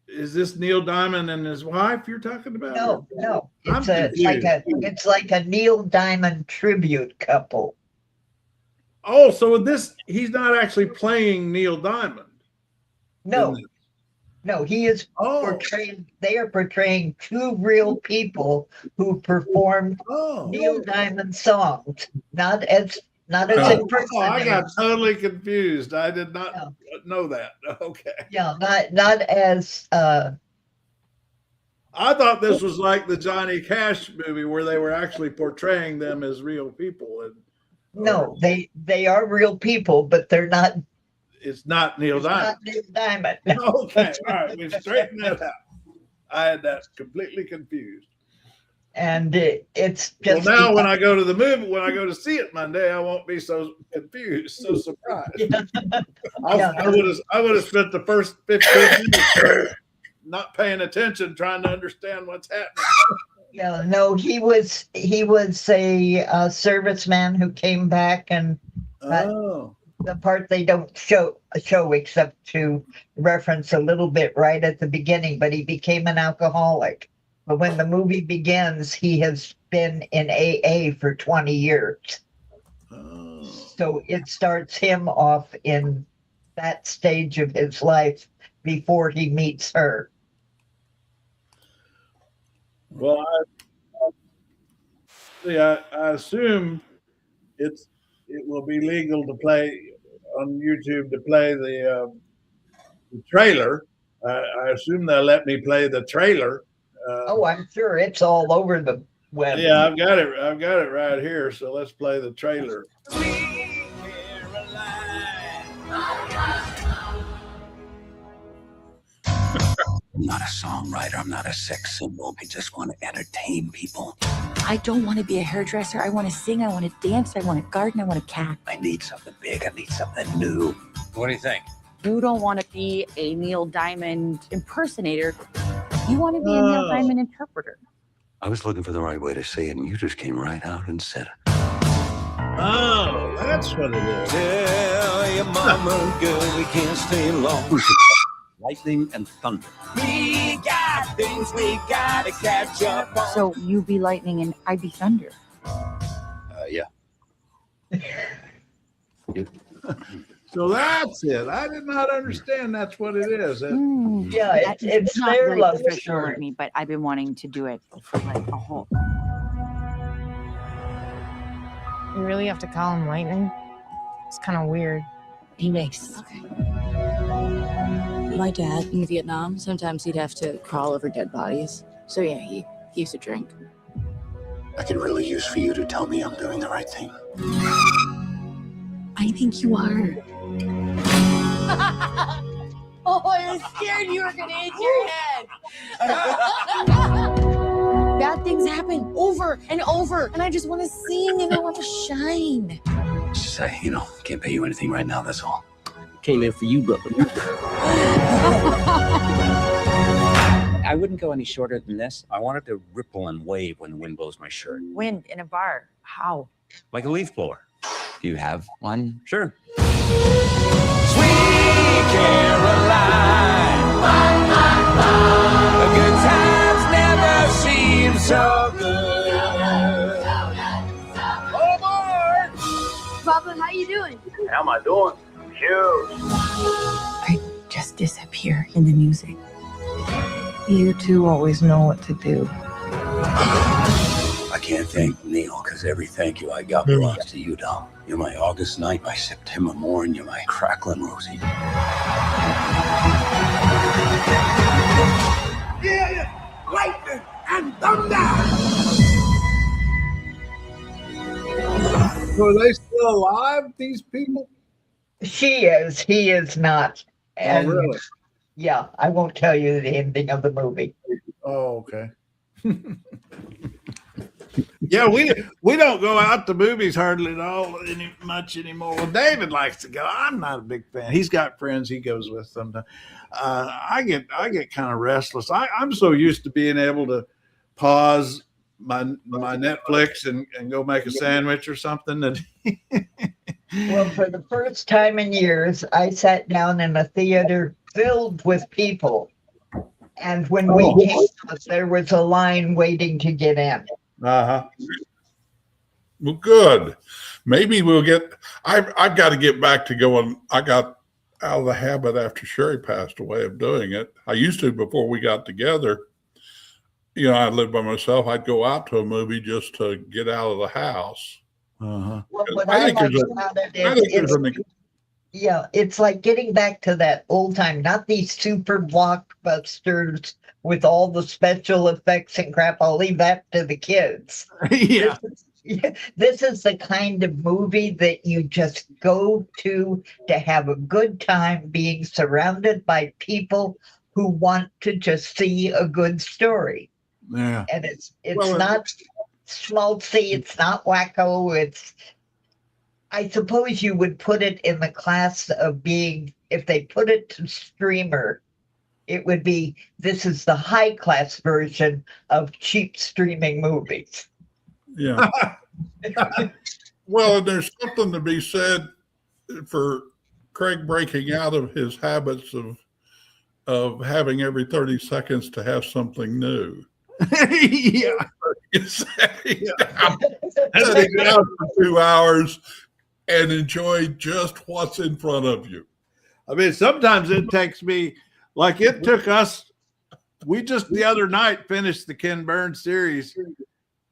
is this Neil Diamond and his wife you're talking about?
No,
I'm
it's like a Neil Diamond tribute couple.
Oh, so he's not actually playing Neil Diamond.
No, he is portraying. They are portraying two real people who performed Neil Diamond songs, not as impersonators.
I got totally confused. I did not know that. Okay.
Yeah, not as.
I thought this was like the Johnny Cash movie where they were actually portraying them as real people. And
no, they are real people, but they're not.
It's not Neil Diamond.
Not Neil Diamond.
Okay, all right, we straightened that out. I had that completely confused.
And it's just.
Well, now when I go to the movie, when I go to see it Monday, I won't be so confused, so surprised. I would have spent the first 15 minutes not paying attention, trying to understand what's happening.
Yeah, no, he was a serviceman who came back, and the part they don't show except to reference a little bit right at the beginning, but he became an alcoholic. But when the movie begins, he has been in AA for 20 years. So it starts him off in that stage of his life before he meets her.
Well, I assume it will be legal to play on YouTube to play the trailer. I assume they'll let me play the trailer.
I'm sure it's all over the web.
Yeah, I've got it right here. So let's play the trailer.
I'm not a songwriter. I'm not a sex symbol. I just want to entertain people.
I don't want to be a hairdresser. I want to sing. I want to dance. I want to garden. I want a cat.
I need something big. I need something new. What do you think?
You don't want to be a Neil Diamond impersonator. You want to be a Neil Diamond interpreter.
I was looking for the right way to say it, and you just came right out and said it.
Oh, that's what it is.
Tell your mama, girl, we can't stay long. Lightning and thunder. We got things we gotta catch up on.
So you be lightning and I be thunder.
Yeah.
So that's it. I did not understand that's what it is.
Yeah, it's
not
their
really
love
professional
story.
with me, but I've been wanting to do it for like a whole.
You really have to call him Lightning? It's kind of weird.
Be nice.
Okay.
My dad in Vietnam, sometimes he'd have to crawl over dead bodies. So yeah, he used to drink.
I could really use for you to tell me I'm doing the right thing.
I think you are.
Oh, I was scared you were gonna hit your head.
Bad things happen over over and over. And I just want to sing and I want to shine.
Just say, can't pay you anything right now, that's all. Came in for you, brother. I wouldn't go any shorter than this. I wanted to ripple and wave when the wind blows my shirt.
Wind in a bar. How?
Like a leaf blower. Do you have one? Sure.
Sweet Caroline. The good times never seem so good. Oh, boy.
Papa, how you doing?
How am I doing? Huge.
I just disappear in the music. You two always know what to do.
I can't thank Neil, because every thank you I got belongs to you, Dom. You're my August night, my September morn, you're my crackling Rosie.
Yeah, lightning and thunder.
So are they still alive, these people?
She is. He is not. And
really?
yeah, I won't tell you the ending of the movie.
Oh, okay. Yeah, we don't go out to movies hardly at all much anymore. Well, David likes to go. I'm not a big fan. He's got friends he goes with sometimes. I get kind of restless. I'm so used to being able to pause my Netflix and go make a sandwich or something. That
Well, for the first time in years, I sat down in a theater filled with people. And when we came out, there was a line waiting to get in.
Uh-huh.
Well, good. Maybe we'll get. I've got to get back to going. I got out of the habit after Sherry passed away of doing it. I used to before we got together. I lived by myself. I'd go out to a movie just to get out of the house.
Uh-huh.
Well, what I like about it is, it's like getting back to that old time, not these super blockbusters with all the special effects and crap. I'll leave that to the kids.
Yeah.
This is the kind of movie that you just go to have a good time, being surrounded by people who want to just see a good story.
Yeah.
And it's not schmaltzy, it's not wacko, I suppose you would put it in the class of being, if they put it to streamer, it would be, this is the high class version of cheap streaming movies.
Yeah. Well, there's something to be said for Craig breaking out of his habits of having every 30 seconds to have something new.
Yeah.
Sitting down for 2 hours and enjoy just what's in front of you.
I mean, sometimes it takes me, like it took us, we just the other night finished the Ken Burns series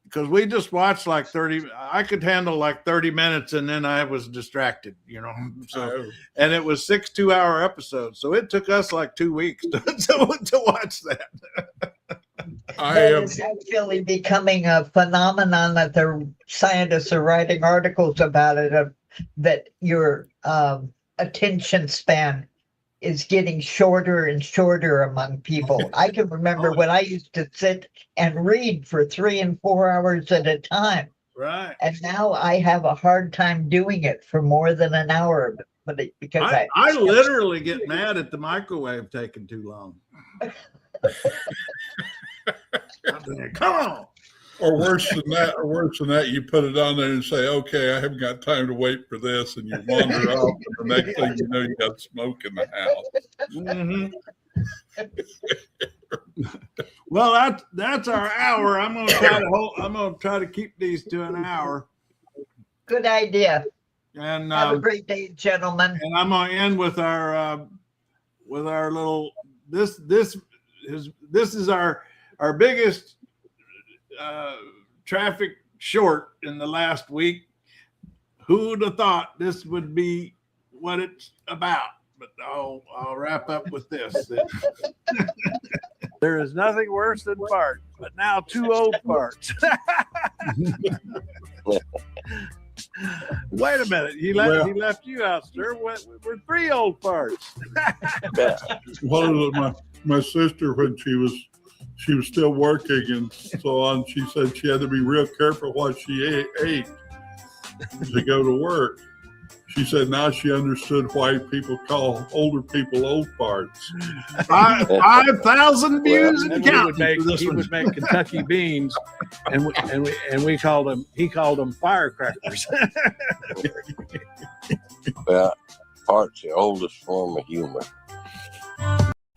because we just watched like 30, I could handle like 30 minutes and then I was distracted, So, and it was 6 2-hour episodes. So it took us like 2 weeks to watch that.
It's actually becoming a phenomenon that the scientists are writing articles about it, that your attention span is getting shorter and shorter among people. I can remember when I used to sit and read for 3 and 4 hours at a time.
Right.
And now I have a hard time doing it for more than an hour. Because
I literally get mad at the microwave taking too long. Come on.
Or worse than that, you put it on there and say, okay, I haven't got time to wait for this, and you wander off, and the next thing you know, you got smoke in the house.
Mm-hmm. Well, that's our hour. I'm gonna try to keep these to an hour.
Good idea.
And
have a great day, gentlemen.
And I'm gonna end with our little this is our biggest traffic short in the last week. Who'd have thought this would be what it's about? But I'll wrap up with this.
There is nothing worse than farts, but now 2 old farts. Wait a minute. He left you out, sir. We're 3 old farts.
One of my sister, when she was still working and so on. She said she had to be real careful what she ate to go to work. She said now she understood why people call older people old farts.
5,000 views
And
and
he
counting.
would make Kentucky beans, and we called them. He called them firecrackers.
Well, fart's the oldest form of humor.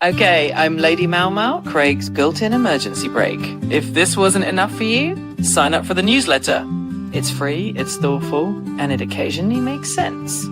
Okay, I'm Lady Mau Mau, Craig's built-in emergency brake. If this wasn't enough for you, sign up for the newsletter. It's free, it's thoughtful, and it occasionally makes sense.